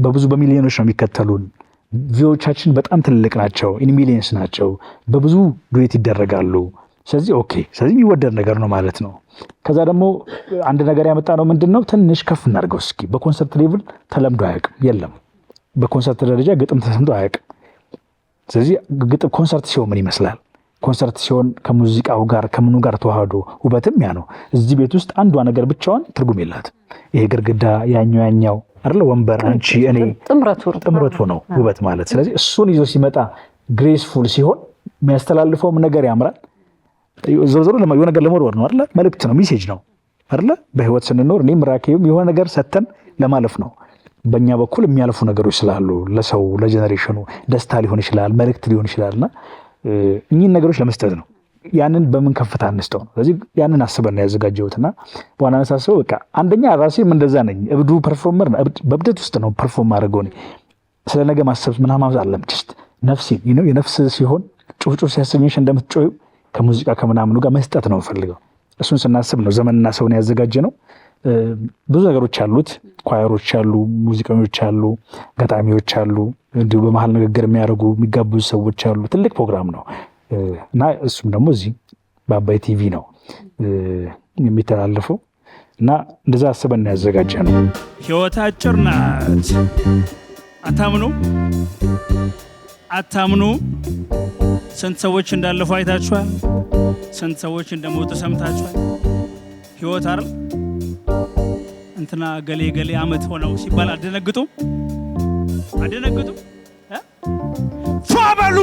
በብዙ በሚሊዮኖች ነው የሚከተሉን። ቪዎቻችን በጣም ትልቅ ናቸው፣ ኢን ሚሊየንስ ናቸው። በብዙ ዱዌት ይደረጋሉ። ስለዚህ ስለዚህ የሚወደድ ነገር ነው ማለት ነው። ከዛ ደግሞ አንድ ነገር ያመጣ ነው ምንድነው ትንሽ ከፍ እናድርገው እስኪ። በኮንሰርት ሌቭል ተለምዶ አያውቅም፣ የለም በኮንሰርት ደረጃ ግጥም ተሰምቶ አያውቅም። ስለዚህ ግጥም ኮንሰርት ሲሆን ምን ይመስላል? ኮንሰርት ሲሆን ከሙዚቃው ጋር ከምኑ ጋር ተዋህዶ ውበትም ያ ነው። እዚህ ቤት ውስጥ አንዷ ነገር ብቻዋን ትርጉም የላትም። ይሄ ግርግዳ ያኛው አይደለ ወንበር አንቺ እኔ ጥምረቱ ነው ውበት ማለት። ስለዚህ እሱን ይዞ ሲመጣ ግሬስፉል ሲሆን የሚያስተላልፈውም ነገር ያምራል። ዞሮ የሆነ ነገር ለመወርወር ነው አይደለ? መልእክት ነው፣ ሚሴጅ ነው አይደለ? በህይወት ስንኖር እኔም ራኬም የሆነ ነገር ሰተን ለማለፍ ነው። በእኛ በኩል የሚያልፉ ነገሮች ስላሉ ለሰው ለጀኔሬሽኑ ደስታ ሊሆን ይችላል፣ መልእክት ሊሆን ይችላልና እኚህን ነገሮች ለመስጠት ነው። ያንን በምን ከፍታ አንስተው ነው። ስለዚህ ያንን አስበን ነው ያዘጋጀሁትና በዋናነት ሳስበው በቃ አንደኛ ራሴም እንደዛ ነኝ። እብዱ ፐርፎርመር በእብደት ውስጥ ነው ፐርፎርም አድርገው ነው ስለ ነገ ማሰብ ምናምን አለም ጀስት ነፍሴ የነፍስ ሲሆን ጩፍጩፍ ሲያሰኝሽ እንደምትጮዩ ከሙዚቃ ከምናምኑ ጋር መስጠት ነው ፈልገው። እሱን ስናስብ ነው ዘመንና ሰውን ያዘጋጀ ነው። ብዙ ነገሮች አሉት። ኳየሮች አሉ፣ ሙዚቀኞች አሉ፣ ገጣሚዎች አሉ፣ እንዲሁ በመሀል ንግግር የሚያደርጉ የሚጋብዙ ሰዎች አሉ። ትልቅ ፕሮግራም ነው እና እሱም ደግሞ እዚህ በአባይ ቲቪ ነው የሚተላለፈው። እና እንደዛ አስበን ያዘጋጀ ነው። ህይወት አጭር ናት። አታምኑ? ስንት ሰዎች እንዳለፉ አይታችኋል? ስንት ሰዎች እንደሞቱ ሰምታችኋል? ህይወት አይደል? እንትና ገሌ አመት ሆነው ሲባል አደነግጡም? ፋበሉ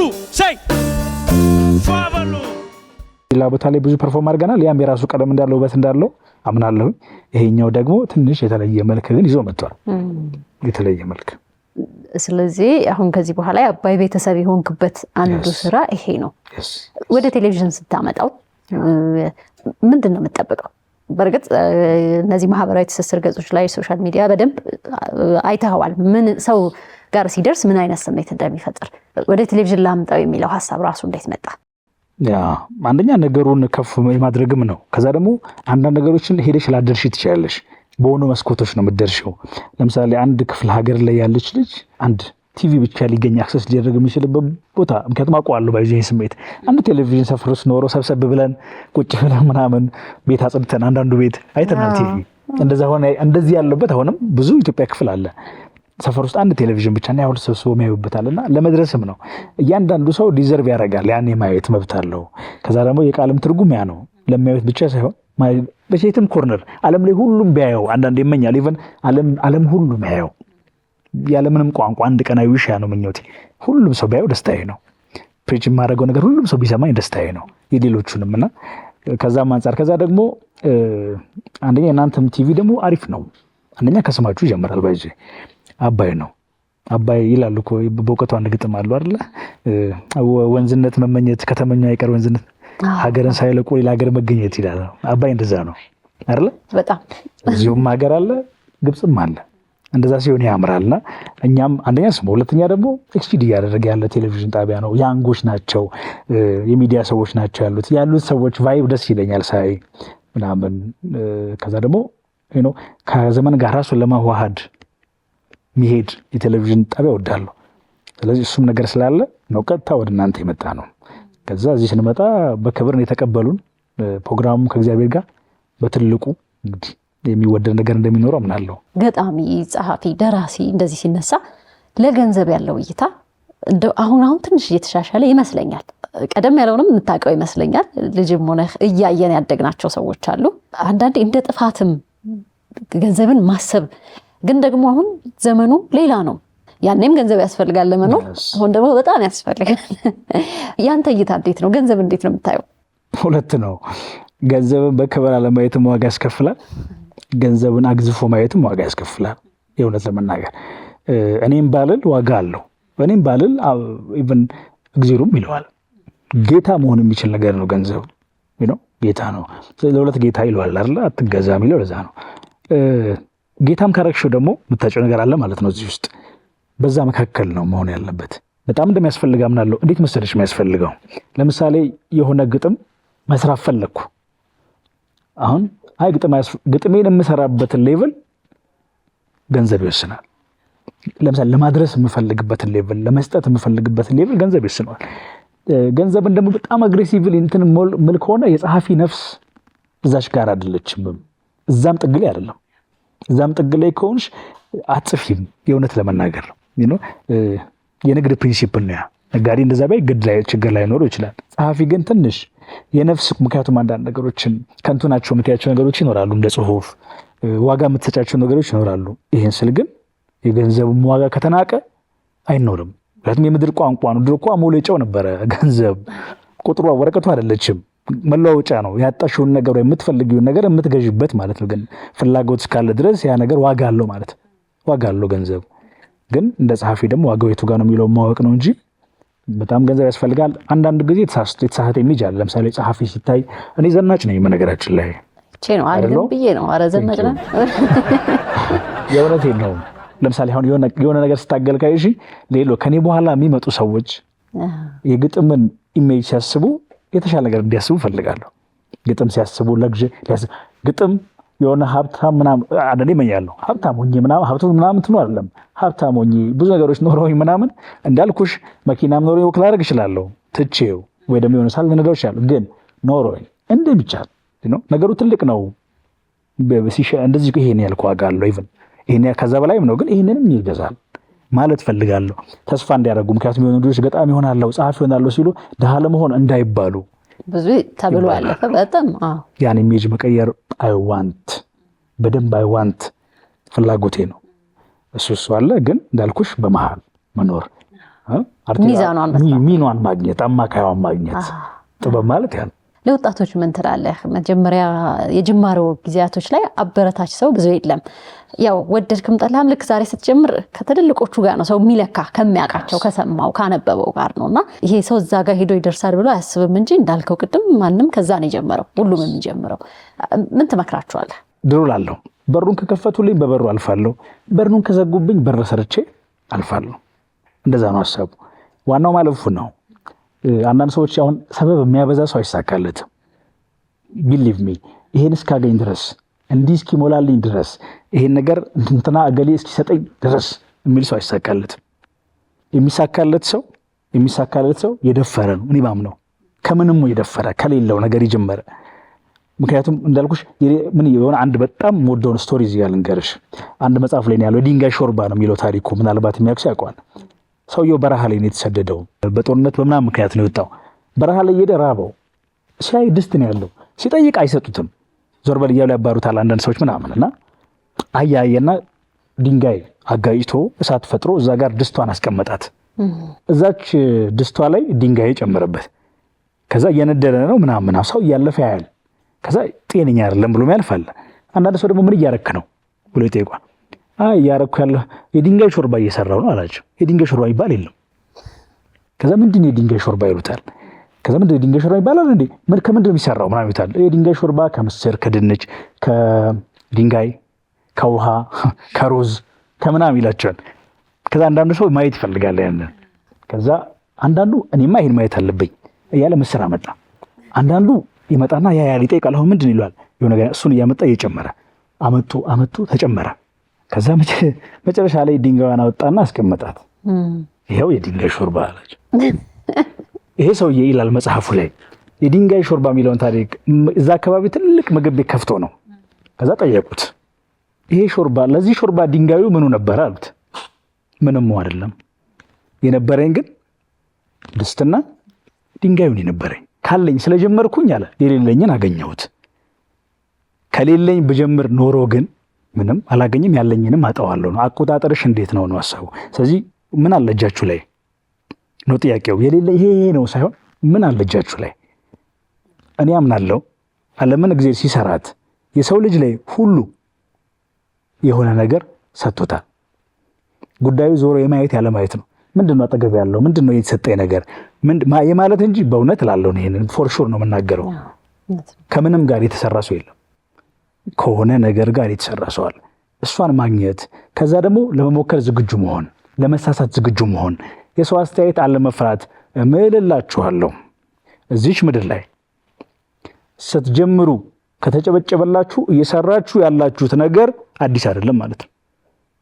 ሌላ ቦታ ላይ ብዙ ፐርፎርም አድርገናል። ያም የራሱ ቀለም እንዳለው ውበት እንዳለው አምናለሁ። ይሄኛው ደግሞ ትንሽ የተለየ መልክ ግን ይዞ መጥቷል። የተለየ መልክ። ስለዚህ አሁን ከዚህ በኋላ የአባይ ቤተሰብ የሆንክበት አንዱ ስራ ይሄ ነው። ወደ ቴሌቪዥን ስታመጣው ምንድን ነው የምትጠብቀው? በእርግጥ እነዚህ ማህበራዊ ትስስር ገጾች ላይ ሶሻል ሚዲያ በደንብ አይተኸዋል። ምን ሰው ጋር ሲደርስ ምን አይነት ስሜት እንደሚፈጥር ወደ ቴሌቪዥን ላምጣው የሚለው ሀሳብ ራሱ እንዴት መጣ? አንደኛ ነገሩን ከፍ የማድረግም ነው። ከዛ ደግሞ አንዳንድ ነገሮችን ሄደሽ ላደርሽ ትችላለሽ። በሆኑ መስኮቶች ነው የምትደርሽው። ለምሳሌ አንድ ክፍለ ሀገር ላይ ያለች ልጅ አንድ ቲቪ ብቻ ሊገኝ አክሰስ ሊደረግ የሚችልበት ቦታ፣ ምክንያቱም አውቀዋለሁ ባይዘኝ ስሜት አንድ ቴሌቪዥን ሰፈር ውስጥ ኖሮ ሰብሰብ ብለን ቁጭ ብለን ምናምን ቤት አጽድተን አንዳንዱ ቤት አይተናል ቲቪ እንደዛ ሆነ። እንደዚህ ያለበት አሁንም ብዙ ኢትዮጵያ ክፍል አለ ሰፈር ውስጥ አንድ ቴሌቪዥን ብቻ እና ያሁን ሰብስቦ የሚያዩበታልና ለመድረስም ነው። እያንዳንዱ ሰው ዲዘርቭ ያደርጋል፣ ያን የማየት መብት አለው። ከዛ ደግሞ የቃልም ትርጉም ያ ነው። ለሚያዩት ብቻ ሳይሆን በሴትም ኮርነር ዓለም ላይ ሁሉም ቢያየው አንዳንድ ይመኛል። ኢቨን ዓለም ሁሉም ያየው ያለምንም ቋንቋ አንድ ቀን አይውሽ ያ ነው ምኞቴ። ሁሉም ሰው ቢያየው ደስታዬ ነው። ፕሪች የማደርገው ነገር ሁሉም ሰው ቢሰማኝ ደስታዬ ነው፣ የሌሎቹንም እና ከዛም አንጻር ከዛ ደግሞ አንደኛ እናንተም ቲቪ ደግሞ አሪፍ ነው። አንደኛ ከስማችሁ ይጀምራል። ባይጄ አባይ ነው። አባይ ይላሉ እኮ በእውቀቱ አንድ ግጥም አሉ አይደለ? ወንዝነት መመኘት ከተመኘ አይቀር ወንዝነት ሀገርን ሳይለቁ ሌላ ሀገር መገኘት ይላል። አባይ እንደዛ ነው አይደለ? በጣም እዚሁም ሀገር አለ፣ ግብፅም አለ። እንደዛ ሲሆን ያምራልና እኛም አንደኛ ስሙ፣ ሁለተኛ ደግሞ ኤክስፒዲ እያደረገ ያለ ቴሌቪዥን ጣቢያ ነው። ያንጎች ናቸው፣ የሚዲያ ሰዎች ናቸው ያሉት ሰዎች ቫይብ ደስ ይለኛል ሳይ ምናምን። ከዛ ደግሞ ከዘመን ጋር ራሱን ለማዋሃድ የሚሄድ የቴሌቪዥን ጣቢያ ወዳለሁ። ስለዚህ እሱም ነገር ስላለ ነው ቀጥታ ወደ እናንተ የመጣ ነው። ከዛ እዚህ ስንመጣ በክብር ነው የተቀበሉን። ፕሮግራሙ ከእግዚአብሔር ጋር በትልቁ እንግዲህ የሚወደድ ነገር እንደሚኖረው አምናለሁ። ገጣሚ፣ ጸሐፊ፣ ደራሲ እንደዚህ ሲነሳ ለገንዘብ ያለው እይታ አሁን ትንሽ እየተሻሻለ ይመስለኛል። ቀደም ያለውንም የምታውቀው ይመስለኛል። ልጅም ሆነ እያየን ያደግናቸው ሰዎች አሉ። አንዳንዴ እንደ ጥፋትም ገንዘብን ማሰብ ግን ደግሞ አሁን ዘመኑ ሌላ ነው። ያኔም ገንዘብ ያስፈልጋል ለመኖር፣ አሁን ደግሞ በጣም ያስፈልጋል። ያንተ እይታ እንዴት ነው? ገንዘብ እንዴት ነው የምታየው? ሁለት ነው። ገንዘብን በክብር አለማየትም ዋጋ ያስከፍላል። ገንዘብን አግዝፎ ማየትም ዋጋ ያስከፍላል። የእውነት ለመናገር እኔም ባልል ዋጋ አለው። እኔም ባልል ኢቭን እግዚአብሔርም ይለዋል። ጌታ መሆን የሚችል ነገር ነው ገንዘብ። ጌታ ነው። ለሁለት ጌታ ይለዋል አይደል? አትገዛ የሚለው ለዛ ነው። ጌታም ካረግሽው ደግሞ የምታጭው ነገር አለ ማለት ነው እዚህ ውስጥ። በዛ መካከል ነው መሆን ያለበት። በጣም እንደሚያስፈልግ አምናለሁ። እንዴት መሰለሽ የሚያስፈልገው? ለምሳሌ የሆነ ግጥም መስራት ፈለግኩ። አሁን ግጥሜን የምሰራበትን ሌቭል ገንዘብ ይወስናል። ለምሳሌ ለማድረስ የምፈልግበትን ሌቭል፣ ለመስጠት የምፈልግበትን ሌቭል ገንዘብ ይወስነዋል። ገንዘብን ደግሞ በጣም አግሬሲቭሊ እንትን ምል ከሆነ የጸሐፊ ነፍስ እዛች ጋር አይደለችም። እዛም ጥግ ላይ አይደለም። እዛም ጥግ ላይ ከሆንሽ አትጽፊም። የእውነት ለመናገር የንግድ ፕሪንሲፕል ነው ያ። ነጋዴ እንደዛ ባይ ችግር ላይ ኖሮ ይችላል። ጸሐፊ ግን ትንሽ የነፍስ ምክንያቱም አንዳንድ ነገሮችን ከንቱ ናቸው የምትያቸው ነገሮች ይኖራሉ። እንደ ጽሁፍ ዋጋ የምትሰጫቸው ነገሮች ይኖራሉ። ይህን ስል ግን የገንዘብም ዋጋ ከተናቀ አይኖርም። ምክንያቱም የምድር ቋንቋ ነው። ድሮ እኮ አሞሌጫው ነበረ ገንዘብ። ቁጥሯ ወረቀቱ አይደለችም፣ መለዋወጫ ነው። ያጣሽውን ነገር ወይ የምትፈልጊውን ነገር የምትገዥበት ማለት ነው። ግን ፍላጎት እስካለ ድረስ ያ ነገር ዋጋ አለው ማለት ዋጋ አለው ገንዘብ። ግን እንደ ጸሐፊ ደግሞ ዋጋው የቱ ጋር ነው የሚለው ማወቅ ነው እንጂ በጣም ገንዘብ ያስፈልጋል። አንዳንድ ጊዜ የተሳሳተ ኢሜጅ አለ። ለምሳሌ ጸሐፊ ሲታይ እኔ ዘናጭ ነኝ በነገራችን ላይ ነው አይደለም ብዬ ነው። ኧረ ዘናጭ ነኝ የእውነቴን ነው። ለምሳሌ አሁን የሆነ ነገር ስታገልካይ እሺ፣ ሌሎ ከኔ በኋላ የሚመጡ ሰዎች የግጥምን ኢሜጅ ሲያስቡ የተሻለ ነገር እንዲያስቡ ፈልጋለሁ። ግጥም ሲያስቡ ግጥም የሆነ ሀብታም ምናምን አንዴ መኛለሁ ሀብታም ሆኜ ምናምን ሀብታም ምናምን ትኖር አይደለም። ሀብታም ሆኜ ብዙ ነገሮች ኖረውኝ ምናምን እንዳልኩሽ መኪናም ኖሮ ወክ ላደርግ እችላለሁ ትቼው ወይ ደግሞ የሆነ ሳል ልነዳው እችላለሁ። ግን ኖሮኝ እንደሚቻል ነገሩ ትልቅ ነው። እንደዚህ ይሄን ያልኩ ዋጋ አለው ኢቭን ይሄን ከዛ በላይም ነው፣ ግን ይሄንንም ይገዛል ማለት ፈልጋለሁ። ተስፋ እንዲያደርጉ ምክንያቱም የሆኑ ልጆች ገጣሚ ይሆናለሁ ጸሐፊ ይሆናለሁ ሲሉ ድሃ ለመሆን እንዳይባሉ ብዙ ተብሎ ያለፈ በጣም ያን ኢሜጅ መቀየር በደንብ አይ ዋንት ፍላጎቴ ነው። እሱ አለ። ግን እንዳልኩሽ በመሃል መኖር ሚኗን ማግኘት አማካይዋን ማግኘት ጥበብ ማለት ያ ነው። ለወጣቶች ምን ትላለህ? መጀመሪያ የጅማሮ ጊዜያቶች ላይ አበረታች ሰው ብዙ የለም። ያው ወደድክም ጠላህም ልክ ዛሬ ስትጀምር ከትልልቆቹ ጋር ነው ሰው የሚለካ ከሚያውቃቸው ከሰማው ካነበበው ጋር ነውና ይሄ ሰው እዛ ጋር ሄዶ ይደርሳል ብሎ አያስብም እንጂ እንዳልከው ቅድም ማንም ከዛ ነው የጀመረው፣ ሁሉም የሚጀምረው። ምን ትመክራቸዋለህ? ድሮ ላለሁ በሩን ከከፈቱልኝ በበሩ አልፋለሁ፣ በሩን ከዘጉብኝ በር ሰርቼ አልፋለሁ። እንደዛ ነው ሀሳቡ። ዋናው ማለፉ ነው። አንዳንድ ሰዎች አሁን ሰበብ የሚያበዛ ሰው አይሳካለትም። ቢሊቭ ሚ ይሄን እስካገኝ ድረስ እንዲህ እስኪሞላልኝ ድረስ ይሄን ነገር እንትና እገሌ እስኪሰጠኝ ድረስ የሚል ሰው አይሳካለትም። የሚሳካለት ሰው የደፈረ ነው። እኔ ማምነው ከምንም የደፈረ ከሌለው ነገር የጀመረ። ምክንያቱም እንዳልኩሽ ምን የሆነ አንድ በጣም ሞደውን ስቶሪ እዚህ ጋር ልንገርሽ። አንድ መጽሐፍ ላይ ነው ያለው፣ የድንጋይ ሾርባ ነው የሚለው ታሪኩ። ምናልባት የሚያውቅ ሰው ያውቀዋል። ሰውየው በረሃ ላይ ነው የተሰደደው። በጦርነት በምናምን ምክንያት ነው የወጣው። በረሃ ላይ ሄደ፣ ራበው። ሲያይ ድስት ነው ያለው፣ ሲጠይቅ አይሰጡትም። ዞር በል እያሉ ያባሩታል አንዳንድ ሰዎች ምናምን እና አያየና ድንጋይ አጋጭቶ እሳት ፈጥሮ እዛ ጋር ድስቷን አስቀመጣት። እዛች ድስቷ ላይ ድንጋይ ጨመረበት። ከዛ እየነደደ ነው ምናምን ሰው እያለፈ ያያል። ከዛ ጤነኛ አይደለም ብሎ ያልፋል። አንዳንድ ሰው ደግሞ ምን እያረክ ነው ብሎ ይጠይቋል። እያረኩ ያለው የድንጋይ ሾርባ እየሰራው ነው አላቸው። የድንጋይ ሾርባ ይባል የለም። ከዛ ምንድን ነው የድንጋይ ሾርባ ይሉታል። ከዛ ምንድን ነው የድንጋይ ሾርባ ይባላል እንዴ? ከምንድን ነው የሚሰራው ምናምን ይሉታል። የድንጋይ ሾርባ ከምስር፣ ከድንች፣ ከድንጋይ፣ ከውሃ፣ ከሩዝ ከምናምን ይላቸዋል። ከዛ አንዳንዱ ሰው ማየት ይፈልጋል ያንን። ከዛ አንዳንዱ እኔማ ይሄን ማየት አለብኝ እያለ ምስር አመጣ። አንዳንዱ ይመጣና ያያል ይጠይቃል። አሁን ምንድን ይሏል? የሆነ ነገር እሱን እያመጣ እየጨመረ አመጡ ተጨመረ። ከዛ መጨረሻ ላይ ድንጋዩን አወጣና አስቀመጣት። ይሄው የድንጋይ ሾርባ አላቸው። ይሄ ሰውዬ ይላል መጽሐፉ ላይ የድንጋይ ሾርባ የሚለውን ታሪክ እዛ አካባቢ ትልቅ ምግብ ቤት ከፍቶ ነው። ከዛ ጠየቁት፣ ይሄ ሾርባ ለዚህ ሾርባ ድንጋዩ ምኑ ነበር አሉት። ምንም አይደለም፣ የነበረኝ ግን ድስትና ድንጋዩን የነበረኝ ካለኝ ስለጀመርኩኝ አለ የሌለኝን አገኘሁት። ከሌለኝ ብጀምር ኖሮ ግን ምንም አላገኝም፣ ያለኝንም አጠዋለሁ ነው። አቆጣጠርሽ እንዴት ነው ሀሳቡ። ስለዚህ ምን አለ እጃችሁ ላይ ነው ጥያቄው። የሌለ ይሄ ነው ሳይሆን ምን አለ እጃችሁ ላይ። እኔ አምናለሁ ዓለምን እግዚአብሔር ሲሰራት የሰው ልጅ ላይ ሁሉ የሆነ ነገር ሰጥቶታል። ጉዳዩ ዞሮ የማየት ያለ ማየት ነው። ምንድነው አጠገብ ያለው? ምንድነው የተሰጠኝ ነገር የማለት እንጂ በእውነት ላለው ነው። ይሄንን ፎር ሹር ነው የምናገረው። ከምንም ጋር የተሰራ ሰው የለም። ከሆነ ነገር ጋር የተሰራ ሰው አለ። እሷን ማግኘት፣ ከዛ ደግሞ ለመሞከር ዝግጁ መሆን፣ ለመሳሳት ዝግጁ መሆን፣ የሰው አስተያየት አለመፍራት። እምልላችኋለሁ እዚች ምድር ላይ ስትጀምሩ ከተጨበጨበላችሁ እየሰራችሁ ያላችሁት ነገር አዲስ አይደለም ማለት ነው።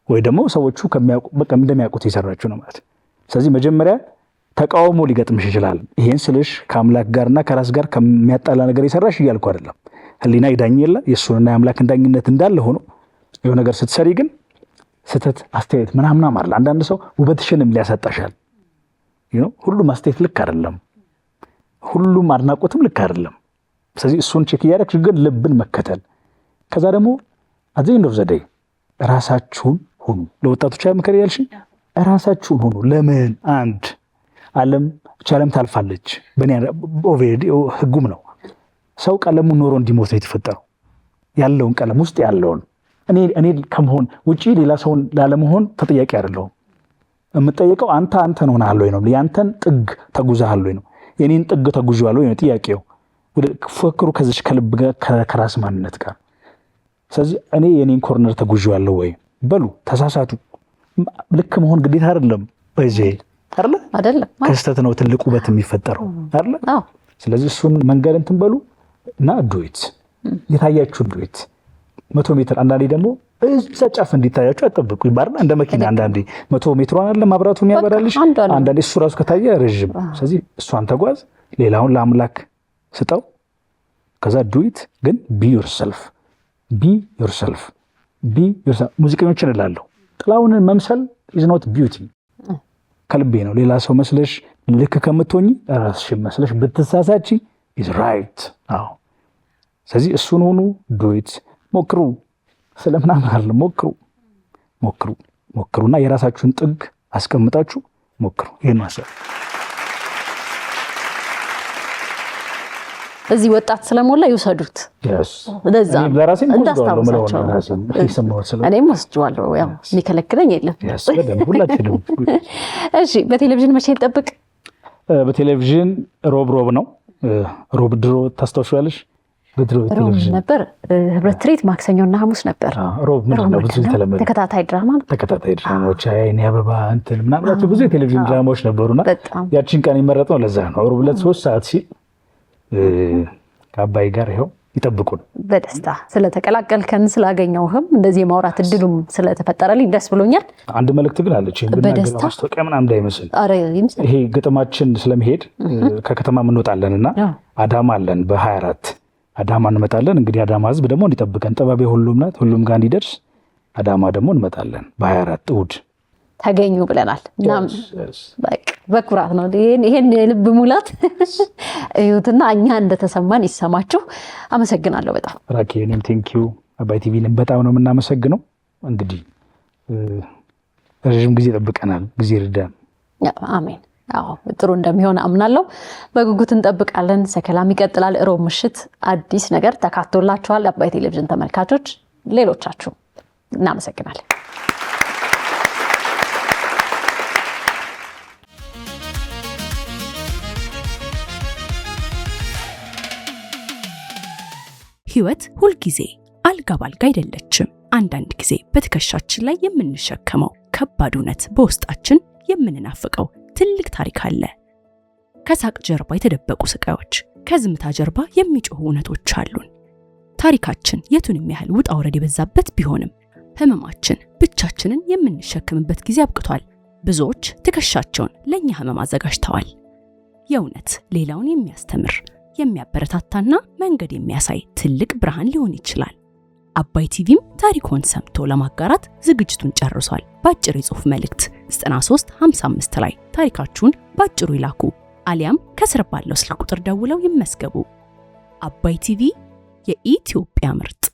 ወይ ደግሞ ሰዎቹ እንደሚያውቁት የሰራችሁ ነው ማለት ነው። ስለዚህ መጀመሪያ ተቃውሞ ሊገጥምሽ ይችላል። ይሄን ስልሽ ከአምላክ ጋርና ከራስ ጋር ከሚያጣላ ነገር የሰራሽ እያልኩ አይደለም። ህሊና ይዳኝ የለ የእሱንና የአምላክን ዳኝነት እንዳለ ሆኖ የሆነ ነገር ስትሰሪ ግን ስተት አስተያየት ምናምናም አለ። አንዳንድ ሰው ውበትሽንም ሊያሳጣሻል። ሁሉም አስተያየት ልክ አይደለም፣ ሁሉም አድናቆትም ልክ አይደለም። ስለዚህ እሱን ቼክ እያደረግሽ ግን ልብን መከተል። ከዛ ደግሞ አዚ ኤንድ ኦፍ ዘ ዴይ ራሳችሁን ሁኑ። ለወጣቶች ምክር ያልሽ ራሳችሁን ሁኑ። ለምን አንድ ዓለም ታልፋለች። ህጉም ነው። ሰው ቀለሙን ኖሮ እንዲሞት ነው የተፈጠረው። ያለውን ቀለም ውስጥ ያለውን እኔ ከመሆን ውጪ ሌላ ሰውን ላለመሆን ተጠያቂ አይደለሁም። የምጠየቀው አንተን ሆነሃል ወይ ነው። ያንተን ጥግ ተጉዘሃል ወይ ነው። የኔን ጥግ ተጉዣለሁ ወይ ነው ጥያቄው። ፉክክሩ ከዚች ከልብ ጋር ከራስ ማንነት ጋር። ስለዚህ እኔ የኔን ኮርነር ተጉዣለሁ ወይ በሉ። ተሳሳቱ። ልክ መሆን ግዴታ አይደለም። በዚህ አይደለም ከስተት ነው ትልቅ ውበት የሚፈጠረው አይደል? ስለዚህ እሱን መንገድ እንትን በሉ እና ዱይት የታያችሁ ዱይት 100 ሜትር አንዳንዴ ደግሞ እዛ ጫፍ እንዲታያችሁ አጠብቁ ይባርና እንደ መኪና አንዳንዴ 100 ሜትሯን አለ ማብራቱ የሚያበራልሽ አንዳንዴ እሱ ራሱ ከታየ ረጅም። ስለዚህ እሷን ተጓዝ፣ ሌላውን ለአምላክ ስጠው። ከዛ ዱይት ግን ቢ ዮርሰልፍ ቢ ዮርሰልፍ ሙዚቀኞችን እላለሁ ጥላሁንን መምሰል is not beauty ከልቤ ነው ሌላ ሰው መስለሽ ልክ ከምትሆኚ ራስሽን መስለሽ ብትሳሳቺ is right አዎ ስለዚህ እሱን ሆኑ do it ሞክሩ ስለምናምን አይደለም ሞክሩና የራሳችሁን ጥግ አስቀምጣችሁ ሞክሩ ይሄን ማሰብ እዚህ ወጣት ስለሞላ ይውሰዱት ለዛ እኔም ወስጄዋለሁ ያው የሚከለክለኝ የለም እሺ በቴሌቪዥን መቼ እንጠብቅ በቴሌቪዥን ሮብ ነው ሮብ ድሮ ታስታውሻለሽ በድሮ ቴሌቪዥን ነበር ህብረት ትርኢት ማክሰኞና ሐሙስ ነበር ሮብ ምንድነው ብዙ ተለመደ ተከታታይ ድራማዎች አይኔ አበባ እንትን ምናምን ብዙ የቴሌቪዥን ድራማዎች ነበሩና ያቺን ቀን ይመረጠው ለዛ ነው ሮብ 3 ሰዓት ሲል ከአባይ ጋር ይሄው ይጠብቁን በደስታ ስለተቀላቀልከን ስላገኘውህም እንደዚህ የማውራት እድሉም ስለተፈጠረልኝ ደስ ብሎኛል አንድ መልእክት ግን አለች በነገር ማስተዋወቂያ ምናምን እንዳይመስል ይሄ ግጥማችን ስለመሄድ ከከተማ እንወጣለንና አዳማ አለን በ24 አዳማ እንመጣለን እንግዲህ አዳማ ህዝብ ደግሞ እንዲጠብቀን ጥበብ ሁሉም ናት ሁሉም ጋር እንዲደርስ አዳማ ደግሞ እንመጣለን በ24 እሑድ ተገኙ ብለናል በኩራት ነው ይሄን የልብ ሙላት እዩትና እኛ እንደተሰማን ይሰማችሁ አመሰግናለሁ በጣም ራኪ እኔም ቴንክ ዩ አባይ ቲቪንም በጣም ነው የምናመሰግነው እንግዲህ ረጅም ጊዜ ጠብቀናል ጊዜ ይርዳን አሜን አዎ ጥሩ እንደሚሆን አምናለሁ በጉጉት እንጠብቃለን ሰከላም ይቀጥላል ሮብ ምሽት አዲስ ነገር ተካቶላችኋል አባይ ቴሌቪዥን ተመልካቾች ሌሎቻችሁ እናመሰግናለን ህይወት ሁል ጊዜ አልጋ ባልጋ አይደለችም አንዳንድ ጊዜ በትከሻችን ላይ የምንሸከመው ከባድ እውነት በውስጣችን የምንናፍቀው ትልቅ ታሪክ አለ ከሳቅ ጀርባ የተደበቁ ስቃዮች ከዝምታ ጀርባ የሚጮሁ እውነቶች አሉን ታሪካችን የቱንም ያህል ውጣ ውረድ የበዛበት ቢሆንም ህመማችን ብቻችንን የምንሸከምበት ጊዜ አብቅቷል ብዙዎች ትከሻቸውን ለኛ ህመም አዘጋጅተዋል የእውነት ሌላውን የሚያስተምር የሚያበረታታና መንገድ የሚያሳይ ትልቅ ብርሃን ሊሆን ይችላል አባይ ቲቪም ታሪኮን ሰምቶ ለማጋራት ዝግጅቱን ጨርሷል ባጭር የጽሑፍ መልእክት 9355 ላይ ታሪካችሁን ባጭሩ ይላኩ አሊያም ከስር ባለው ስልክ ቁጥር ደውለው ይመስገቡ አባይ ቲቪ የኢትዮጵያ ምርጥ